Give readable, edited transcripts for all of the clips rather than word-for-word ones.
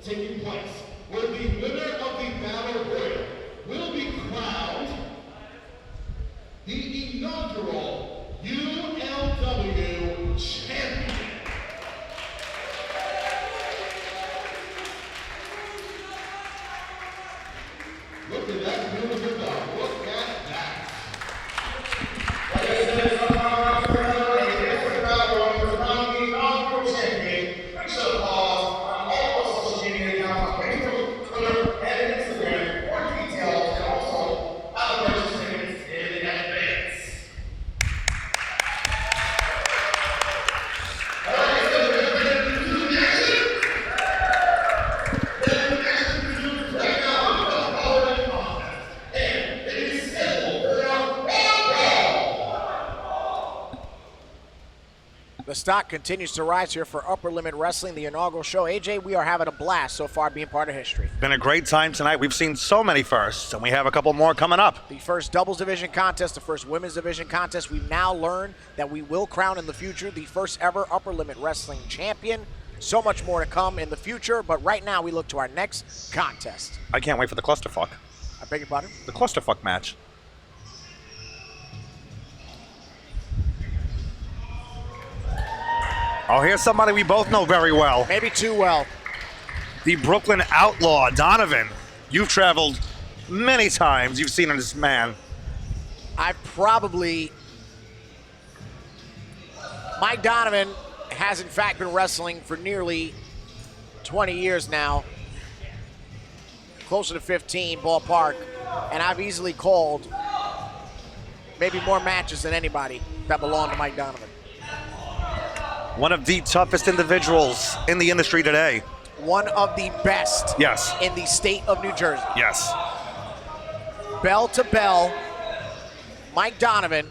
taking place, where the winner of the Battle Royal will be crowned the inaugural ULW champion. Look at that beautiful dog. Look at that. The stock continues to rise here for Upper Limit Wrestling, the inaugural show. AJ, we are having a blast so far being part of history. Been a great time tonight. We've seen so many firsts, and we have a couple more coming up. The first doubles division contest, the first women's division contest. We've now learned that we will crown in the future the first ever Upper Limit Wrestling champion. So much more to come in the future, but right now we look to our next contest. I can't wait for the clusterfuck. I beg your pardon? The clusterfuck match. Oh, here's somebody we both know very well. Maybe too well. The Brooklyn Outlaw, Donovan. You've traveled many times. You've seen this man. Mike Donovan has in fact been wrestling for nearly 20 years now. Closer to 15 ballpark. And I've easily called maybe more matches than anybody that belong to Mike Donovan. One of the toughest individuals in the industry today. One of the best Yes. in the state of New Jersey. Yes. Bell to bell, Mike Donovan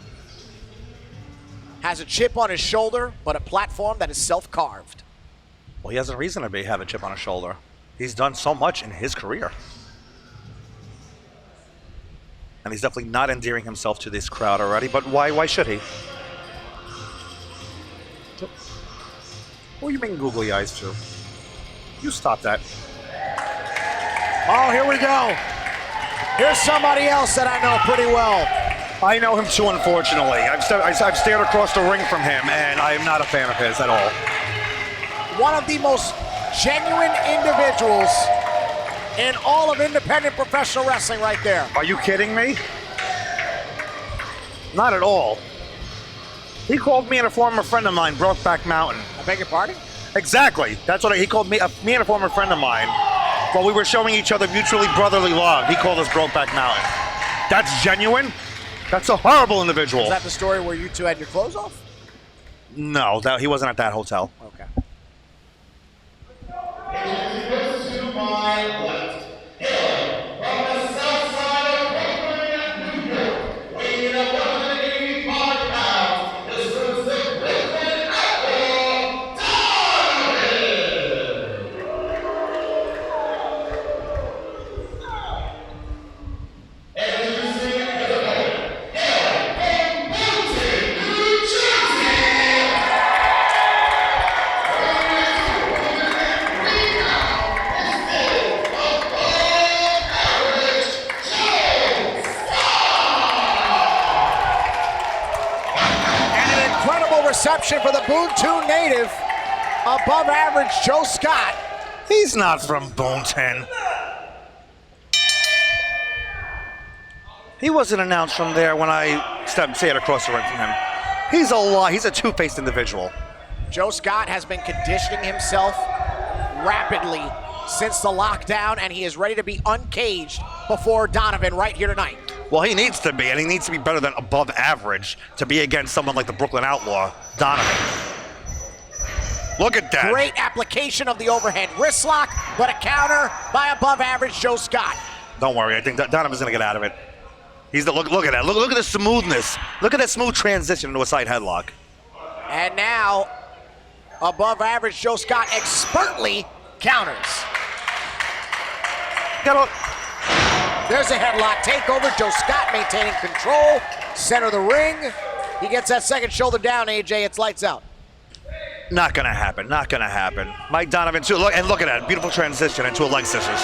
has a chip on his shoulder, but a platform that is self-carved. Well, he has a reason to have a chip on his shoulder. He's done so much in his career. And he's definitely not endearing himself to this crowd already, but why should he? What are you making googly eyes to? You stop that. Oh, here we go. Here's somebody else that I know pretty well. I know him too, unfortunately. I've stared across the ring from him, and I am not a fan of his at all. One of the most genuine individuals in all of independent professional wrestling right there. Are you kidding me? Not at all. He called me and a former friend of mine Brokeback Mountain. I beg your pardon? Exactly. That's what he called me. Me and a former friend of mine. While we were showing each other mutually brotherly love, he called us Brokeback Mountain. That's genuine. That's a horrible individual. Is that the story where you two had your clothes off? No, he wasn't at that hotel. Okay. To my left, hailing from the south side of Brooklyn, New York, weighing at 185 pounds, this is the Brooklyn Outlaw, Donovan! Introducing his opponent, hailing from Bonton, New Jersey! Reception for the Boonton native, above average Joe Scott. He's not from Boonton. He wasn't announced from there when I stayed across the ring from him. He's a lie. He's a two-faced individual. Joe Scott has been conditioning himself rapidly since the lockdown, and he is ready to be uncaged before Donovan right here tonight. Well, he needs to be, and he needs to be better than above average to be against someone like the Brooklyn Outlaw, Donovan. Look at that. Great application of the overhead wrist lock, but a counter by above average Joe Scott. Don't worry, I think Donovan's gonna get out of it. Look at that. Look at the smoothness. Look at that smooth transition into a side headlock. And now, above average Joe Scott expertly counters. There's a headlock takeover. Joe Scott maintaining control. Center of the ring. He gets that second shoulder down, AJ. It's lights out. Not gonna happen. Not gonna happen. Mike Donovan too. Look at that beautiful transition into a leg scissors.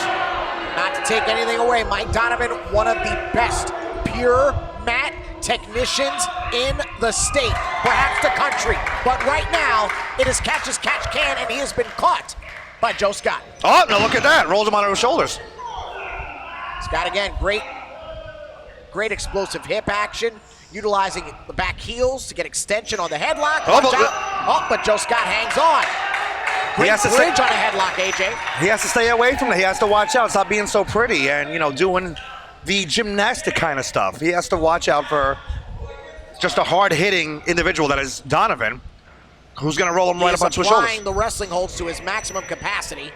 Not to take anything away, Mike Donovan, one of the best pure mat technicians in the state, perhaps the country. But right now, it is catch as catch can, and he has been caught by Joe Scott. Oh, now look at that. Rolls him onto his shoulders. Scott again, great explosive hip action, utilizing the back heels to get extension on the headlock. But Joe Scott hangs on. Great bridge on a headlock, AJ. He has to stay away from it. He has to watch out, stop being so pretty and, you know, doing the gymnastic kind of stuff. He has to watch out for just a hard-hitting individual that is Donovan, who's going to roll him right up onto his shoulders. He's applying the wrestling holds to his maximum capacity.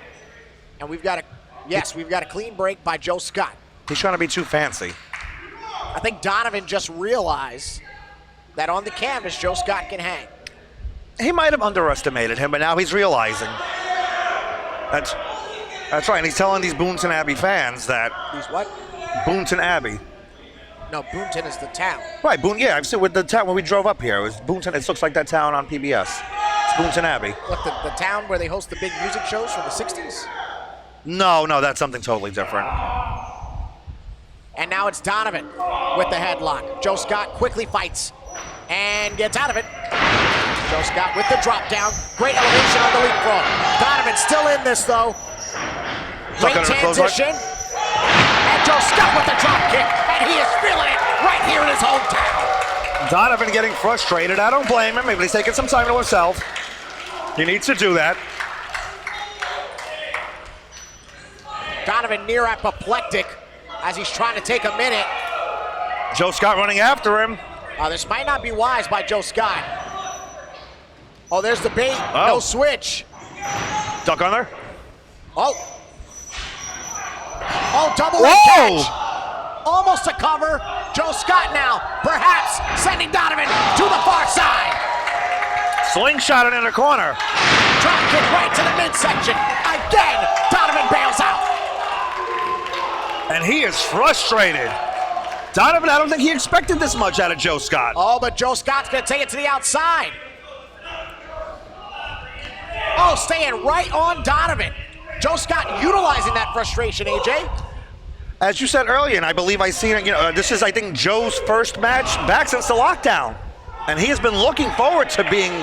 And we've got a clean break by Joe Scott. He's trying to be too fancy. I think Donovan just realized that on the canvas, Joe Scott can hang. He might have underestimated him, but now he's realizing. That's right, and he's telling these Boonton Abbey fans that. These what? Boonton Abbey. No, Boonton is the town. Right, yeah, I've seen with the town when we drove up here. It was Boonton. It looks like that town on PBS. It's Boonton Abbey. What, the town where they host the big music shows from the 60s? No, that's something totally different. And now it's Donovan with the headlock. Joe Scott quickly fights and gets out of it. Joe Scott with the drop down. Great elevation on the leapfrog. Donovan still in this though. Great transition. And Joe Scott with the drop kick. And he is feeling it right here in his hometown. Donovan getting frustrated. I don't blame him. Maybe he's taking some time to himself. He needs to do that. Donovan near apoplectic as he's trying to take a minute. Joe Scott running after him. This might not be wise by Joe Scott. Oh, there's the bait. Oh. No switch. Duck under. Oh, double leg catch. Almost a cover. Joe Scott now, perhaps sending Donovan to the far side. Slingshot it in the corner. Drop kick right to the midsection. Again, Donovan bails out. And he is frustrated. Donovan, I don't think he expected this much out of Joe Scott. Oh, but Joe Scott's going to take it to the outside. Oh, staying right on Donovan. Joe Scott utilizing that frustration, AJ. As you said earlier, and I believe I've seen it, this is, I think, Joe's first match back since the lockdown. And he has been looking forward to being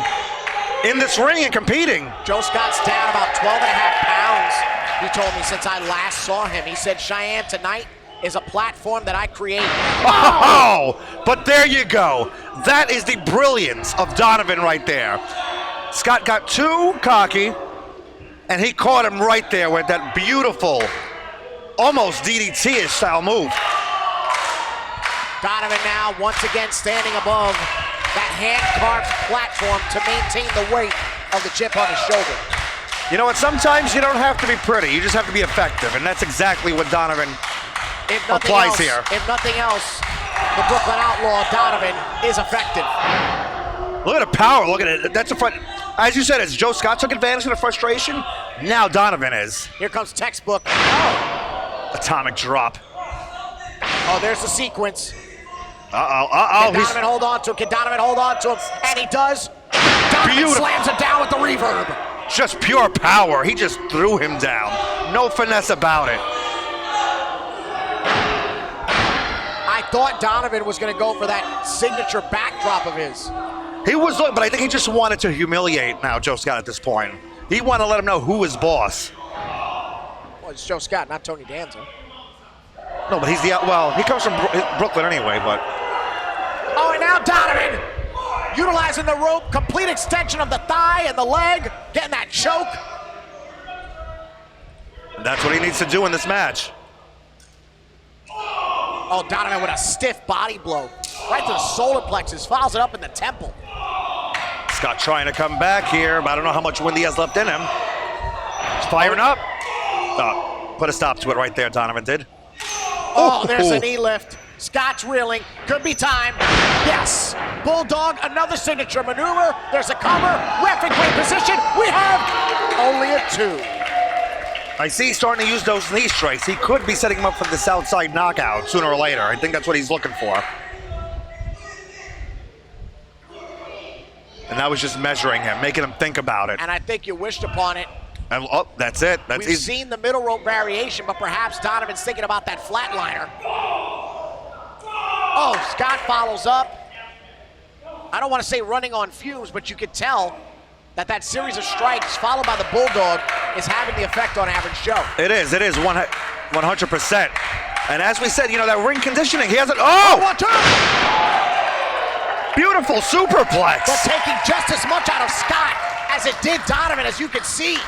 in this ring and competing. Joe Scott's down about 12 and a half pounds. He told me since I last saw him. He said, Cheyenne, tonight is a platform that I create. Oh, but there you go. That is the brilliance of Donovan right there. Scott got too cocky, and he caught him right there with that beautiful, almost DDT-ish style move. Donovan now once again standing above that hand-carved platform to maintain the weight of the chip on his shoulder. You know what, sometimes you don't have to be pretty, you just have to be effective, and that's exactly what Donovan applies here. If nothing else, the Brooklyn Outlaw, Donovan, is effective. Look at the power, look at it. That's a front. As you said, as Joe Scott took advantage of the frustration, now Donovan is. Here comes textbook. Oh. Atomic drop. Oh, there's the sequence. Can Donovan hold on to him? Can Donovan hold on to him? And he does. Donovan slams him down with the reverb. Just pure power. He just threw him down. No finesse about it. I thought Donovan was going to go for that signature backdrop of his. He was, but I think he just wanted to humiliate now Joe Scott at this point. He wanted to let him know who is boss. Well, it's Joe Scott, not Tony Danza. No, but he's he comes from Brooklyn anyway, but. Oh, and now Donovan utilizing the rope, complete extension of the thigh and the leg, getting that choke. And that's what he needs to do in this match. Oh, Donovan with a stiff body blow. Right to the solar plexus, follows it up in the temple. Scott trying to come back here, but I don't know how much wind he has left in him. He's firing up. Put a stop to it right there, Donovan did. Oh, there's a knee lift. Scott's reeling. Could be time. Yes. Bulldog, another signature maneuver. There's a cover. Ref in great position. We have only a 2. I see he's starting to use those knee strikes. He could be setting him up for the south side knockout sooner or later. I think that's what he's looking for. And that was just measuring him, making him think about it. And I think you wished upon it. And, oh, that's it. That's We've seen the middle rope variation, but perhaps Donovan's thinking about that flatliner. Oh, Scott follows up. I don't want to say running on fumes, but you could tell that series of strikes followed by the Bulldog is having the effect on Average Joe. It is 100%. And as we said, that ring conditioning, he has it. Oh! 1, 2! Beautiful superplex. But taking just as much out of Scott as it did Donovan, as you can see.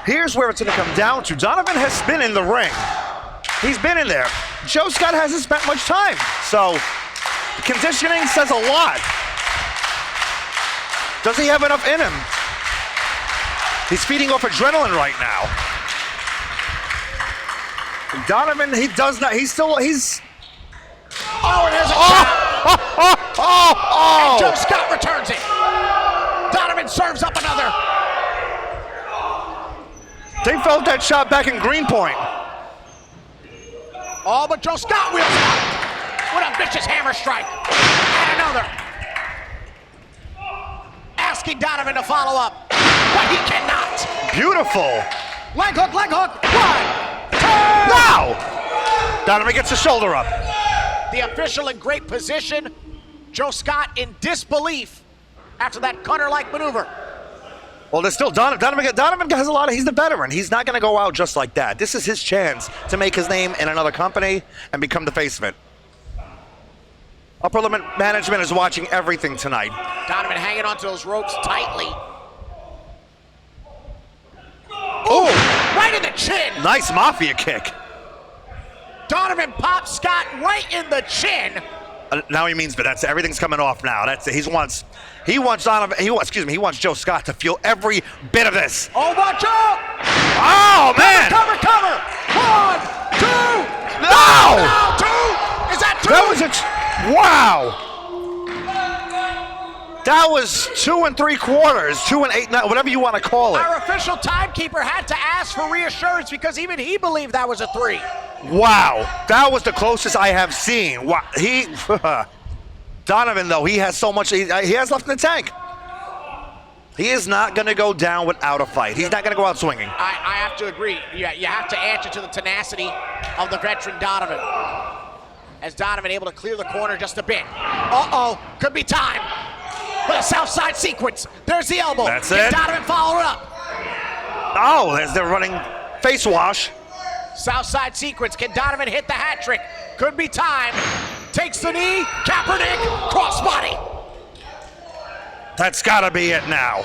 Here's where it's going to come down to. Donovan has been in the ring. He's been in there. Joe Scott hasn't spent much time. So, the conditioning says a lot. Does he have enough in him? He's feeding off adrenaline right now. Donovan, he does not. He's. Oh, and there's a shot. And Joe Scott returns it. Donovan serves up another. They felt that shot back in Greenpoint. Oh, but Joe Scott wheels out with a vicious hammer strike. And another. Asking Donovan to follow up, but he cannot. Beautiful. Leg hook, leg hook. 1, 2. Wow! Donovan gets the shoulder up. The official in great position. Joe Scott in disbelief after that cutter-like maneuver. Well, there's still Donovan. Donovan has a lot of, he's the veteran. He's not going to go out just like that. This is his chance to make his name in another company and become the face of it. Upper Limit Management is watching everything tonight. Donovan hanging onto those ropes tightly. Oh! Right in the chin. Nice mafia kick. Donovan pops Scott right in the chin. Now he means, but that's everything's coming off now. That's it. He wants Donovan. He wants Joe Scott to feel every bit of this. Oh, watch out! Oh man! Cover! 1, 2. No! 2. Is that 2? That was wow. That was 2 3/4, 2 8, whatever you want to call it. Our official timekeeper had to ask for reassurance because even he believed that was a 3. Wow, that was the closest I have seen. Wow, Donovan though, he has so much. He has left in the tank. He is not going to go down without a fight. He's not going to go out swinging. I have to agree. You have to answer to the tenacity of the veteran Donovan. As Donovan able to clear the corner just a bit. Could be time for the south side sequence. There's the elbow. That's Can it. Donovan follow it up? Oh, there's the running face wash. South side sequence. Can Donovan hit the hat trick? Could be time. Takes the knee. Kaepernick. Crossbody. That's got to be it now.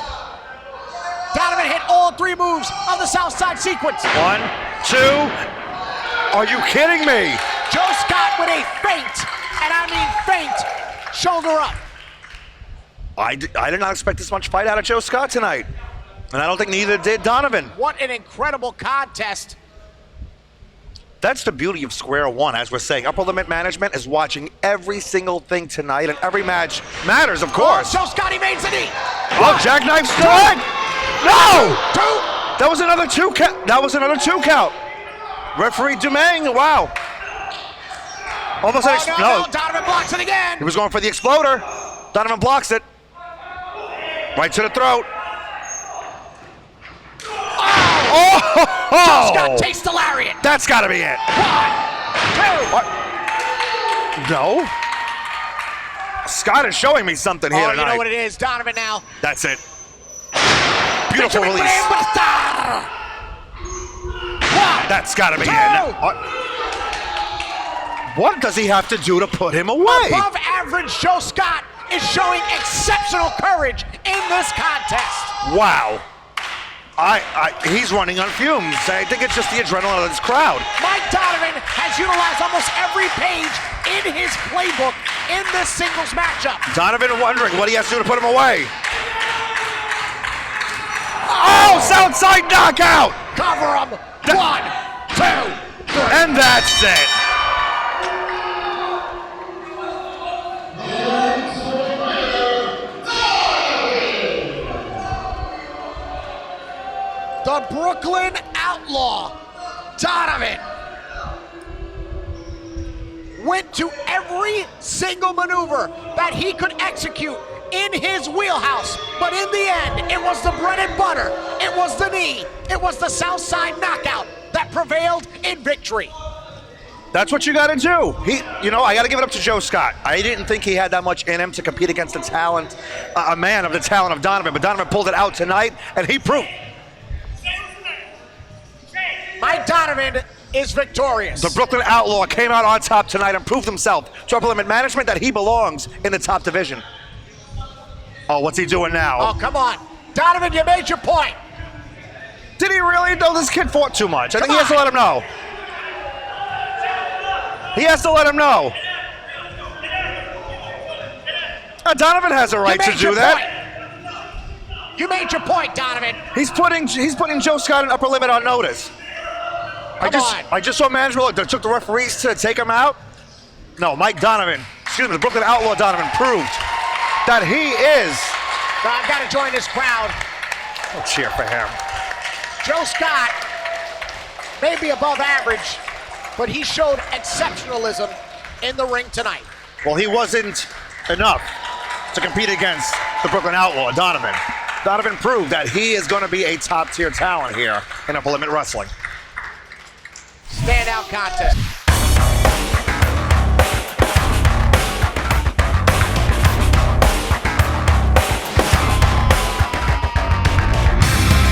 Donovan hit all 3 moves of the south side sequence. 1, 2. Are you kidding me? Joe Scott with a feint, and I mean feint, shoulder up. I did not expect this much fight out of Joe Scott tonight. And I don't think neither did Donovan. What an incredible contest. That's the beauty of Square One, as we're saying. Upper Limit Management is watching every single thing tonight, and every match matters, of course. Joe Scott evades the knee. Oh, jackknife strike! No! 2. That was another 2 count. That was another 2 count. Referee Dumang, wow. Almost no, Donovan blocks it again. He was going for the exploder. Donovan blocks it. Right to the throat. Joe Scott takes the lariat. That's got to be it. 1, 2. No. Scott is showing me something here tonight. You know what it is, Donovan now. That's it. Beautiful release. That's got to be it. What does he have to do to put him away? Above average Joe Scott is showing exceptional courage in this contest. Wow. He's running on fumes. I think it's just the adrenaline of this crowd. Mike Donovan has utilized almost every page in his playbook in this singles matchup. Donovan wondering what he has to do to put him away. Oh, Southside knockout! Cover him. 1, 2, 3. And that's it. The Brooklyn Outlaw, Donovan, went to every single maneuver that he could execute in his wheelhouse. But in the end, it was the bread and butter. It was the knee. It was the Southside knockout that prevailed in victory. That's what you got to do. I got to give it up to Joe Scott. I didn't think he had that much in him to compete against the talent, a man of the talent of Donovan. But Donovan pulled it out tonight, and he proved. Mike Donovan is victorious. The Brooklyn Outlaw came out on top tonight and proved himself to upper limit management that he belongs in the top division. Oh, what's he doing now? Oh, come on. Donovan, you made your point. Did he really? No, this kid fought too much. I think he has to let him know. He has to let him know. Donovan has a right to do that. You made your point, Donovan. He's putting Joe Scott in upper limit on notice. I just saw management that took the referees to take him out. No, Mike Donovan, the Brooklyn Outlaw Donovan proved that he is. I've got to join this crowd. I'll cheer for him. Joe Scott may be above average, but he showed exceptionalism in the ring tonight. Well, he wasn't enough to compete against the Brooklyn Outlaw, Donovan. Donovan proved that he is going to be a top-tier talent here in upper limit wrestling. Standout contest.